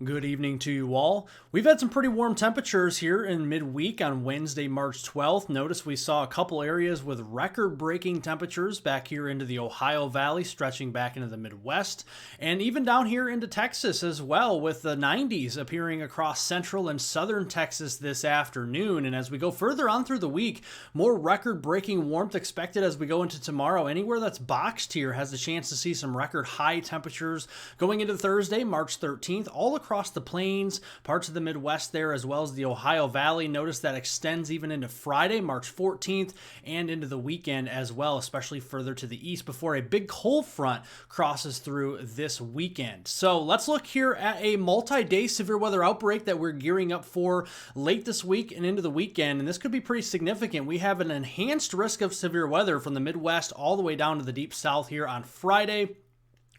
Good evening to you all. We've had some pretty warm temperatures here in midweek on Wednesday, March 12th. Notice we saw a couple areas with record-breaking temperatures back here into the Ohio Valley, stretching back into the Midwest, and even down here into Texas as well, with the 90s appearing across central and southern Texas this afternoon. And as we go further on through the week, more record-breaking warmth expected as we go into tomorrow. Anywhere that's boxed here has a chance to see some record high temperatures going into Thursday, March 13th, all across the plains, parts of the Midwest there, as well as the Ohio Valley. Notice that extends even into Friday, March 14th, and into the weekend as well, especially further to the east before a big cold front crosses through this weekend. So let's look here at a multi-day severe weather outbreak that we're gearing up for late this week and into the weekend, and this could be pretty significant. We have an enhanced risk of severe weather from the Midwest all the way down to the deep south here on Friday.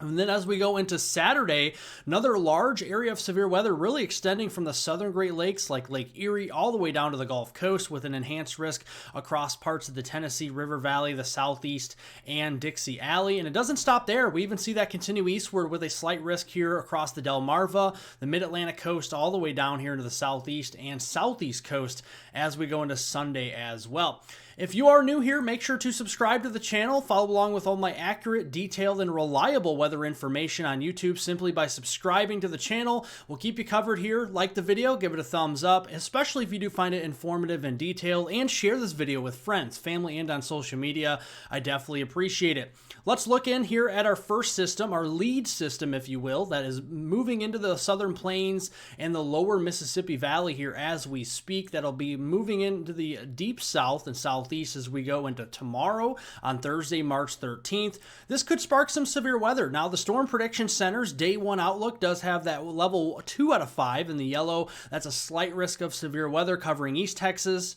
And then as we go into Saturday, another large area of severe weather really extending from the southern Great Lakes like Lake Erie all the way down to the Gulf Coast, with an enhanced risk across parts of the Tennessee River Valley, the Southeast, and Dixie Alley. And it doesn't stop there. We even see that continue eastward with a slight risk here across the Delmarva, the Mid-Atlantic coast, all the way down here into the Southeast and Southeast coast as we go into Sunday as well. If you are new here, make sure to subscribe to the channel. Follow along with all my accurate, detailed, and reliable weather information on YouTube simply by subscribing to the channel. We'll keep you covered here. Like the video, give it a thumbs up, especially if you do find it informative and detailed, and share this video with friends, family, and on social media. I definitely appreciate it. Let's look in here at our first system, our lead system, if you will, that is moving into the southern plains and the lower Mississippi Valley here as we speak. That'll be moving into the deep south and southeast as we go into tomorrow on Thursday, March 13th. This could spark some severe weather. Now, the Storm Prediction Center's Day 1 outlook does have that level 2 out of 5 in the yellow. That's a slight risk of severe weather covering East Texas,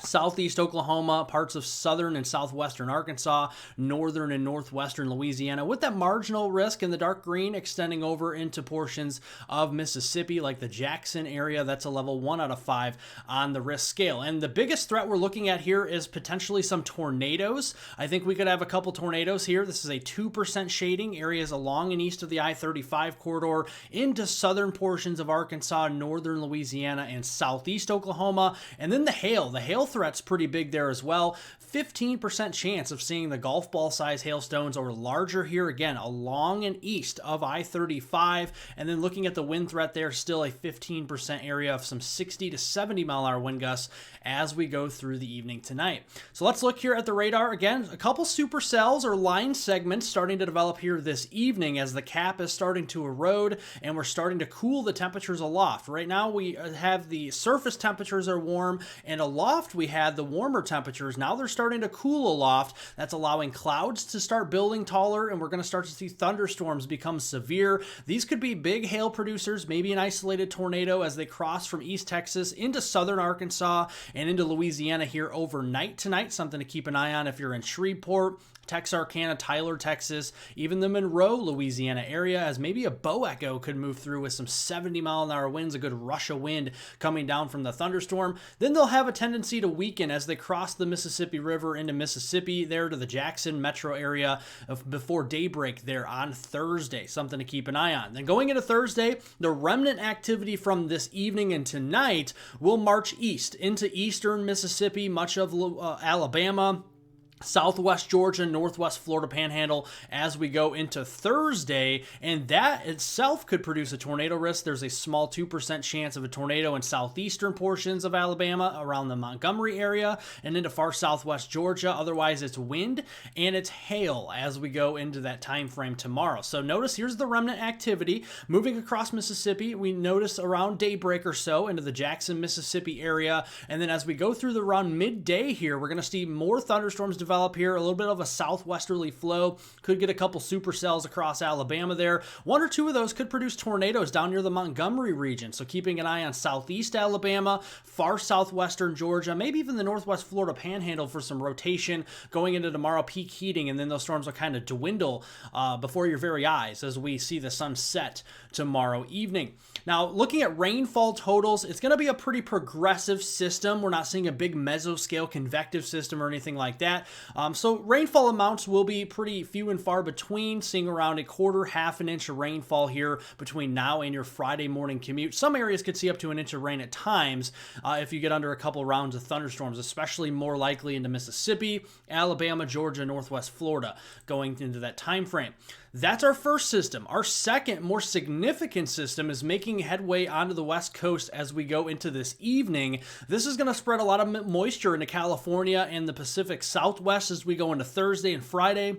Southeast Oklahoma, parts of southern and southwestern Arkansas, northern and northwestern Louisiana, with that marginal risk in the dark green extending over into portions of Mississippi, like the Jackson area. That's a level 1 out of 5 on the risk scale. And the biggest threat we're looking at here is potentially some tornadoes. I think we could have a couple tornadoes here. This is a 2% shading, areas along and east of the I-35 corridor into southern portions of Arkansas, northern Louisiana, and southeast Oklahoma. And then the hail. The hail threat's pretty big there as well. 15% chance of seeing the golf ball size hailstones or larger here, again along and east of I-35. And then looking at the wind threat there, still a 15% area of some 60 to 70 mile an hour wind gusts as we go through the evening tonight. So let's look here at the radar. Again, a couple supercells or line segments starting to develop here this evening as the cap is starting to erode and we're starting to cool the temperatures aloft. Right now we have the surface temperatures are warm, and aloft we had the warmer temperatures. Now they're starting to cool aloft. That's allowing clouds to start building taller, and we're going to start to see thunderstorms become severe. These could be big hail producers, maybe an isolated tornado as they cross from East Texas into southern Arkansas and into Louisiana here overnight tonight. Something to keep an eye on if you're in Shreveport, Texarkana, Tyler, Texas, even the Monroe, Louisiana area, as maybe a bow echo could move through with some 70 mile an hour winds, a good rush of wind coming down from the thunderstorm. Then they'll have a tendency to weaken as they cross the Mississippi River into Mississippi there to the Jackson metro area before daybreak there on Thursday. Something to keep an eye on. Then going into Thursday, the remnant activity from this evening and tonight will march east into eastern Mississippi, much of Alabama, Southwest Georgia, Northwest Florida Panhandle as we go into Thursday, and that itself could produce a tornado risk. There's a small 2% chance of a tornado in southeastern portions of Alabama around the Montgomery area and into far southwest Georgia. Otherwise, it's wind and it's hail as we go into that time frame tomorrow. So notice here's the remnant activity moving across Mississippi. We notice around daybreak or so into the Jackson, Mississippi area, and then as we go through the around midday here, we're going to see more thunderstorms develop here, a little bit of a southwesterly flow, could get a couple supercells across Alabama there. One or two of those could produce tornadoes down near the Montgomery region, so keeping an eye on southeast Alabama, far southwestern Georgia, maybe even the northwest Florida Panhandle for some rotation going into tomorrow, peak heating, and then those storms will kind of dwindle before your very eyes as we see the sun set tomorrow evening. Now, looking at rainfall totals, it's going to be a pretty progressive system. We're not seeing a big mesoscale convective system or anything like that. So rainfall amounts will be pretty few and far between, seeing around a quarter, half an inch of rainfall here between now and your Friday morning commute. Some areas could see up to an inch of rain at times if you get under a couple rounds of thunderstorms, especially more likely into Mississippi, Alabama, Georgia, Northwest Florida going into that time frame. That's our first system. Our second, more significant system is making headway onto the West Coast as we go into this evening. This is going to spread a lot of moisture into California and the Pacific Southwest as we go into Thursday and Friday.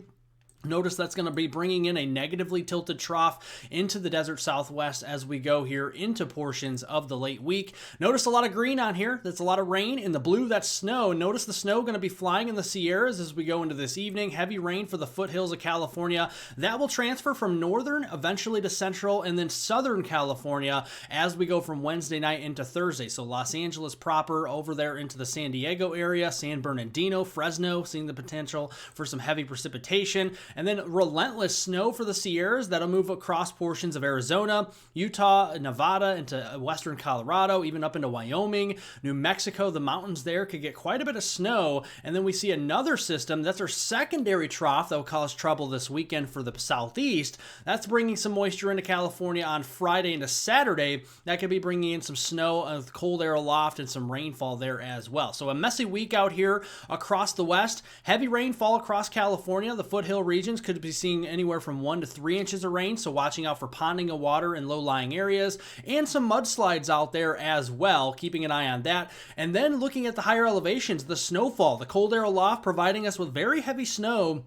Notice that's going to be bringing in a negatively tilted trough into the desert Southwest as we go here into portions of the late week. Notice a lot of green on here. That's a lot of rain. In the blue, that's snow. Notice the snow going to be flying in the Sierras as we go into this evening. Heavy rain for the foothills of California. That will transfer from northern, eventually to central, and then southern California as we go from Wednesday night into Thursday. So Los Angeles proper over there into the San Diego area, San Bernardino, Fresno, seeing the potential for some heavy precipitation. And then relentless snow for the Sierras that'll move across portions of Arizona, Utah, Nevada, into western Colorado, even up into Wyoming, New Mexico. The mountains there could get quite a bit of snow. And then we see another system. That's our secondary trough that will cause trouble this weekend for the southeast. That's bringing some moisture into California on Friday into Saturday. That could be bringing in some snow, cold air aloft, and some rainfall there as well. So a messy week out here across the west. Heavy rainfall across California. The foothill regions could be seeing anywhere from 1 to 3 inches of rain, so watching out for ponding of water in low-lying areas, and some mudslides out there as well, keeping an eye on that. And then looking at the higher elevations, the snowfall, the cold air aloft providing us with very heavy snow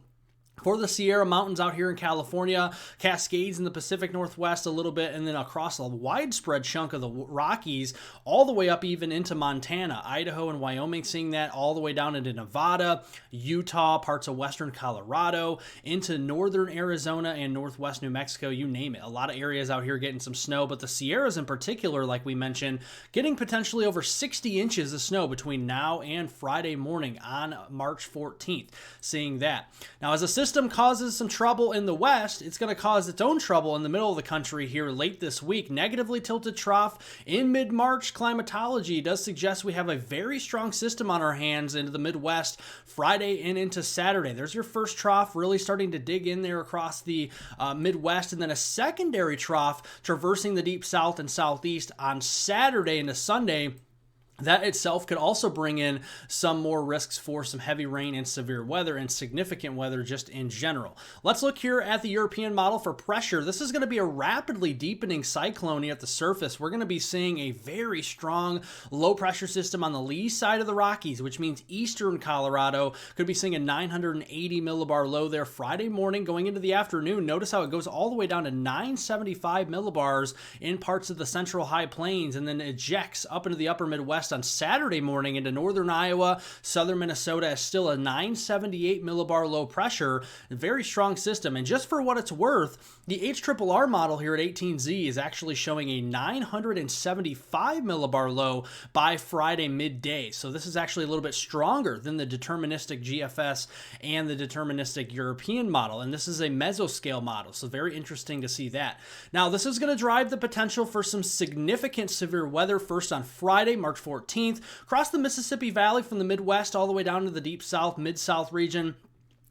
for the Sierra Mountains out here in California, Cascades in the Pacific Northwest a little bit, and then across a widespread chunk of the Rockies, all the way up even into Montana, Idaho, and Wyoming, seeing that all the way down into Nevada, Utah, parts of western Colorado, into northern Arizona and northwest New Mexico, you name it. A lot of areas out here getting some snow, but the Sierras in particular, like we mentioned, getting potentially over 60 inches of snow between now and Friday morning on March 14th, seeing that. Now, as a system causes some trouble in the west, it's going to cause its own trouble in the middle of the country here late this week. Negatively tilted trough in mid-March. Climatology does suggest we have a very strong system on our hands into the Midwest Friday and into Saturday. There's your first trough really starting to dig in there across the Midwest, and then a secondary trough traversing the deep south and southeast on Saturday into Sunday. That itself could also bring in some more risks for some heavy rain and severe weather and significant weather just in general. Let's look here at the European model for pressure. This is going to be a rapidly deepening cyclone at the surface. We're going to be seeing a very strong low pressure system on the lee side of the Rockies, which means eastern Colorado could be seeing a 980 millibar low there Friday morning going into the afternoon. Notice how it goes all the way down to 975 millibars in parts of the central high plains and then ejects up into the upper Midwest on Saturday morning into northern Iowa, southern Minnesota is still a 978 millibar low pressure, a very strong system. And just for what it's worth, the HRRR model here at 18Z is actually showing a 975 millibar low by Friday midday. So this is actually a little bit stronger than the deterministic GFS and the deterministic European model. And this is a mesoscale model, so very interesting to see that. Now, this is going to drive the potential for some significant severe weather first on Friday, March 14th, across the Mississippi Valley from the Midwest all the way down to the deep south, mid-south region.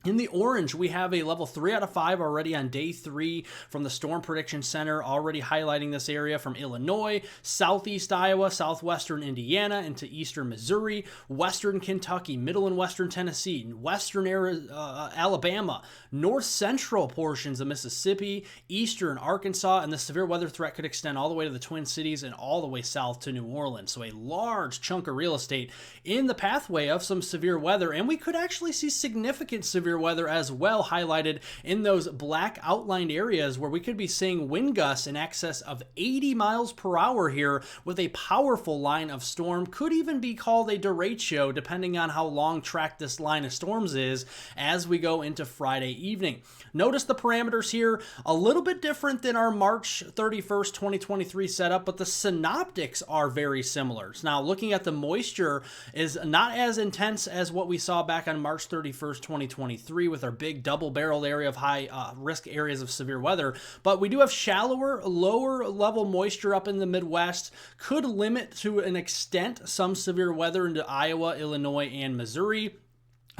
In the orange, we have a level 3 out of 5 already on day 3 from the Storm Prediction Center, already highlighting this area from Illinois, southeast Iowa, southwestern Indiana, into eastern Missouri, western Kentucky, middle and western Tennessee, western Alabama, north central portions of Mississippi, eastern Arkansas, and the severe weather threat could extend all the way to the Twin Cities and all the way south to New Orleans. So a large chunk of real estate in the pathway of some severe weather, and we could actually see significant severe weather as well, highlighted in those black outlined areas where we could be seeing wind gusts in excess of 80 miles per hour here with a powerful line of storm. Could even be called a derecho depending on how long tracked this line of storms is as we go into Friday evening. Notice the parameters here, a little bit different than our March 31st, 2023 setup, but the synoptics are very similar. Now, looking at the moisture is not as intense as what we saw back on March 31st, 2023 with our big double-barreled area of high risk areas of severe weather, but we do have shallower, lower level moisture up in the Midwest, could limit to an extent some severe weather into Iowa, Illinois, and Missouri.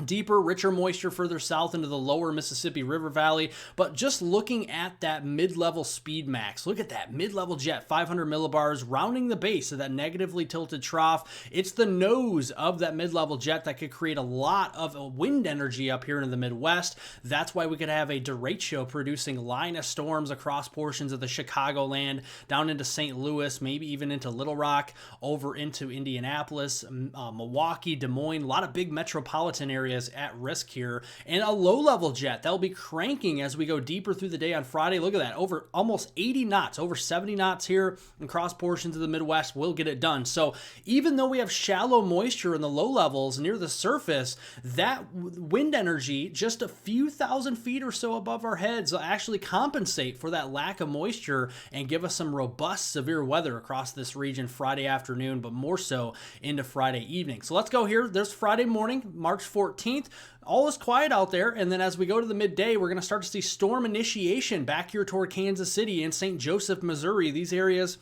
Deeper, richer moisture further south into the lower Mississippi River Valley. But just looking at that mid-level speed max, look at that mid-level jet, 500 millibars, rounding the base of that negatively tilted trough. It's the nose of that mid-level jet that could create a lot of wind energy up here in the Midwest. That's why we could have a derecho producing line of storms across portions of the Chicagoland, down into St. Louis, maybe even into Little Rock, over into Indianapolis, Milwaukee, Des Moines, a lot of big metropolitan areas at risk here, and a low-level jet that'll be cranking as we go deeper through the day on Friday. Look at that, over almost 80 knots, over 70 knots here across portions of the Midwest will get it done. So even though we have shallow moisture in the low levels near the surface, that wind energy just a few thousand feet or so above our heads will actually compensate for that lack of moisture and give us some robust severe weather across this region Friday afternoon, but more so into Friday evening. So let's go here. There's Friday morning, March 14th. All is quiet out there, and then as we go to the midday, we're going to start to see storm initiation back here toward Kansas City and St. Joseph, Missouri. These areas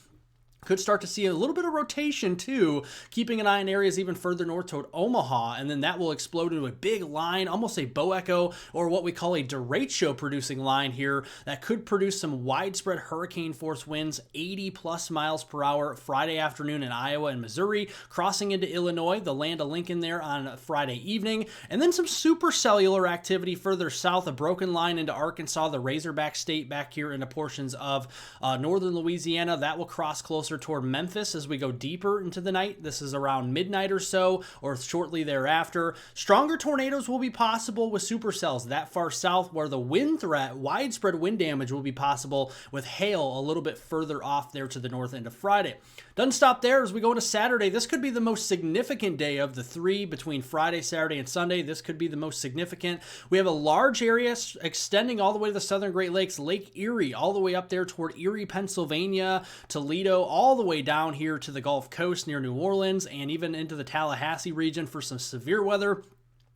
could start to see a little bit of rotation too, keeping an eye on areas even further north toward Omaha, and then that will explode into a big line, almost a bow echo, or what we call a derecho producing line here that could produce some widespread hurricane force winds, 80 plus miles per hour Friday afternoon in Iowa and Missouri, crossing into Illinois, the land of Lincoln there on Friday evening, and then some supercellular activity further south, a broken line into Arkansas, the Razorback state back here into portions of northern Louisiana. That will cross closer toward Memphis as we go deeper into the night. This is around midnight or so, or shortly thereafter. Stronger tornadoes will be possible with supercells that far south, where the wind threat, widespread wind damage will be possible with hail a little bit further off there to the north end of Friday. Doesn't stop there as we go into Saturday. This could be the most significant day of the three between Friday, Saturday, and Sunday. This could be the most significant. We have a large area extending all the way to the southern Great Lakes, Lake Erie, all the way up there toward Erie, Pennsylvania, Toledo, all the way down here to the Gulf Coast near New Orleans, and even into the Tallahassee region for some severe weather.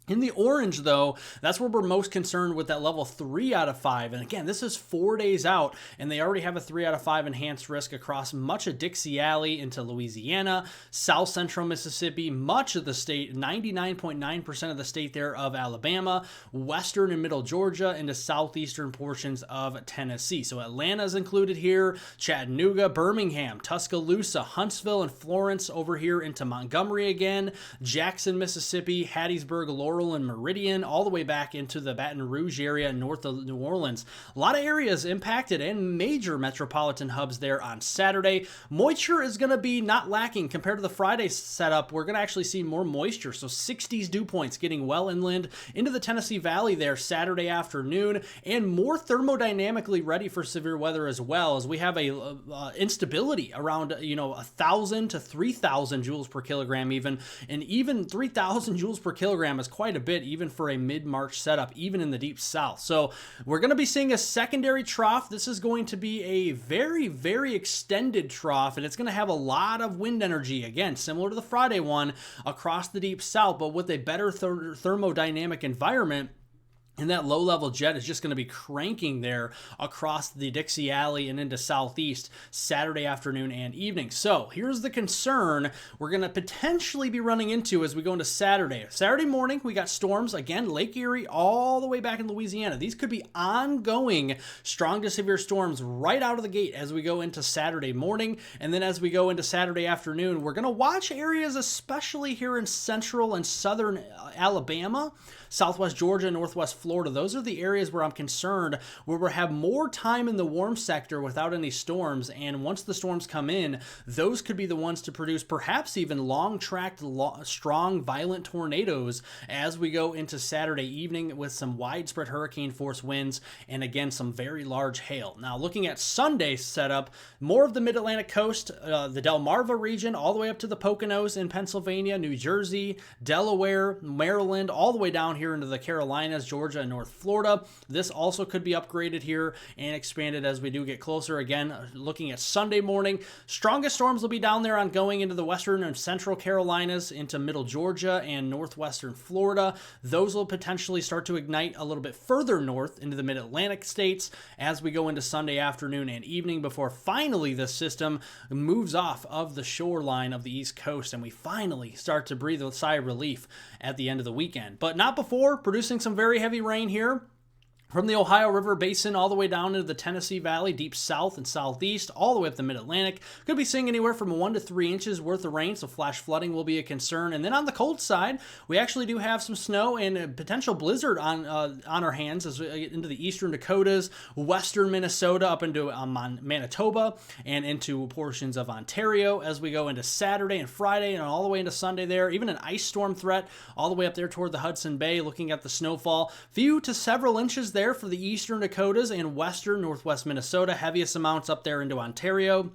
In the orange, though, that's where we're most concerned with that level 3 out of 5. And again, this is 4 days out, and they already have a 3 out of 5 enhanced risk across much of Dixie Alley into Louisiana, south central Mississippi, much of the state, 99.9% of the state there of Alabama, western and middle Georgia, into southeastern portions of Tennessee. So Atlanta is included here, Chattanooga, Birmingham, Tuscaloosa, Huntsville, and Florence over here into Montgomery again, Jackson, Mississippi, Hattiesburg, Laurel, and Meridian, all the way back into the Baton Rouge area north of New Orleans. A lot of areas impacted and major metropolitan hubs there on Saturday. Moisture is going to be not lacking compared to the Friday setup. We're going to actually see more moisture, so 60s dew points getting well inland into the Tennessee Valley there Saturday afternoon, and more thermodynamically ready for severe weather as well, as we have a instability around 1,000 to 3,000 joules per kilogram even, and even 3,000 joules per kilogram is quite a bit even for a mid-March setup, even in the deep south. So we're going to be seeing a secondary trough. This is going to be a very, very extended trough, and it's going to have a lot of wind energy, again, similar to the Friday one, across the deep south, but with a better thermodynamic environment. And that low-level jet is just going to be cranking there across the Dixie Alley and into southeast Saturday afternoon and evening. So here's the concern we're going to potentially be running into as we go into Saturday. Saturday morning, we got storms, again, Lake Erie all the way back in Louisiana. These could be ongoing strong to severe storms right out of the gate as we go into Saturday morning. And then as we go into Saturday afternoon, we're going to watch areas, especially here in central and southern Alabama, southwest Georgia, northwest Florida. Those are the areas where I'm concerned, where we'll have more time in the warm sector without any storms. And once the storms come in, those could be the ones to produce perhaps even long-tracked, strong, violent tornadoes as we go into Saturday evening with some widespread hurricane force winds and, again, some very large hail. Now, looking at Sunday's setup, more of the mid-Atlantic coast, the Delmarva region, all the way up to the Poconos in Pennsylvania, New Jersey, Delaware, Maryland, all the way down here into the Carolinas, Georgia, Georgia and North Florida. This also could be upgraded here and expanded as we do get closer. Again, looking at Sunday morning, strongest storms will be down there on going into the western and central Carolinas, into middle Georgia and northwestern Florida. Those will potentially start to ignite a little bit further north into the mid-Atlantic states as we go into Sunday afternoon and evening, before finally this system moves off of the shoreline of the East Coast and we finally start to breathe a sigh of relief at the end of the weekend. But not before, producing some very heavy rain here from the Ohio River Basin all the way down into the Tennessee Valley, deep south and southeast, all the way up the mid-Atlantic. Could be seeing anywhere from 1 to 3 inches worth of rain, so flash flooding will be a concern. And then on the cold side, we actually do have some snow and a potential blizzard on our hands as we get into the eastern Dakotas, western Minnesota, up into Manitoba, and into portions of Ontario as we go into Saturday and Friday and all the way into Sunday there. Even an ice storm threat all the way up there toward the Hudson Bay, looking at the snowfall. Few to several inches there for the eastern Dakotas and western northwest Minnesota. Heaviest amounts up there into Ontario.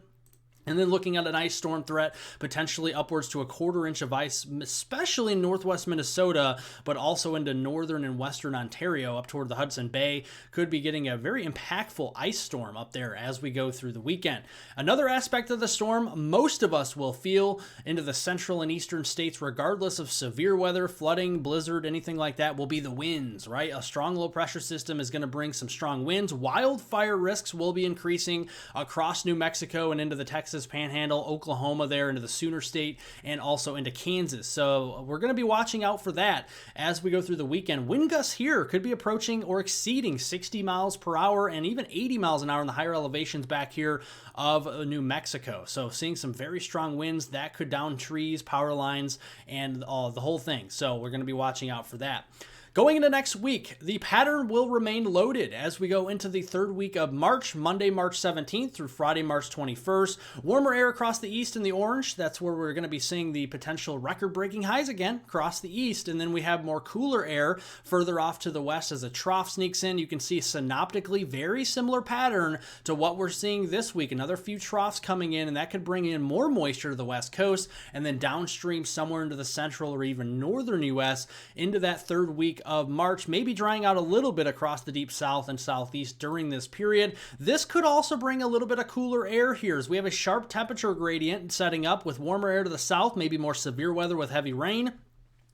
And then looking at an ice storm threat, potentially upwards to 1/4 inch of ice, especially in northwest Minnesota, but also into northern and western Ontario up toward the Hudson Bay. Could be getting a very impactful ice storm up there as we go through the weekend. Another aspect of the storm most of us will feel into the central and eastern states, regardless of severe weather, flooding, blizzard, anything like that, will be the winds, right? A strong low pressure system is going to bring some strong winds. Wildfire risks will be increasing across New Mexico and into the Texas Panhandle, Oklahoma there, into the Sooner State, and also into Kansas. So we're going to be watching out for that as we go through the weekend. Wind gusts here could be approaching or exceeding 60 miles per hour and even 80 miles an hour in the higher elevations back here of New Mexico. So seeing some very strong winds that could down trees, power lines, and the whole thing. So we're going to be watching out for that. Going into next week, the pattern will remain loaded as we go into the third week of March, Monday, March 17th through Friday, March 21st. Warmer air across the east in the orange. That's where we're going to be seeing the potential record-breaking highs again across the east. And then we have more cooler air further off to the west as a trough sneaks in. You can see synoptically very similar pattern to what we're seeing this week. Another few troughs coming in, and that could bring in more moisture to the west coast and then downstream somewhere into the central or even northern U.S. into that third week of March, maybe drying out a little bit across the deep south and southeast during this period. This could also bring a little bit of cooler air here as we have a sharp temperature gradient setting up with warmer air to the south, maybe more severe weather with heavy rain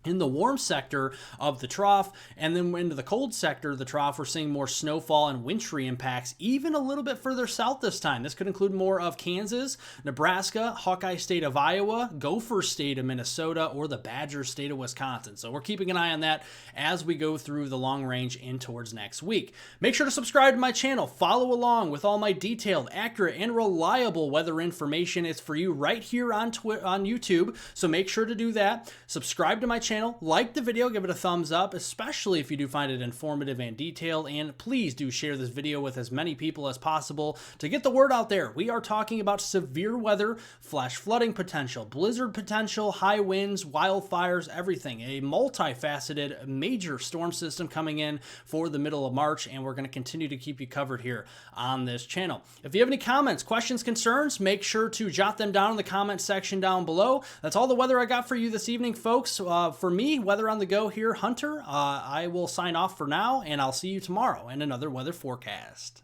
in the warm sector of the trough, and then into the cold sector of the trough, we're seeing more snowfall and wintry impacts, even a little bit further south this time. This could include more of Kansas, Nebraska, Hawkeye State of Iowa, Gopher State of Minnesota, or the Badger State of Wisconsin. So we're keeping an eye on that as we go through the long range in towards next week. Make sure to subscribe to my channel. Follow along with all my detailed, accurate, and reliable weather information. It's for you right here on YouTube, so make sure to do that. Subscribe to my channel, like the video, give it a thumbs up, especially if you do find it informative and detailed, and please do share this video with as many people as possible to get the word out there. We are talking about severe weather, flash flooding potential, blizzard potential, high winds, wildfires, everything. A multifaceted major storm system coming in for the middle of March, and we're going to continue to keep you covered here on this channel. If you have any comments, questions, concerns, make sure to jot them down in the comment section down below. That's all the weather I got for you this evening, folks. For me, Weather on the Go here, Hunter, I will sign off for now, and I'll see you tomorrow in another weather forecast.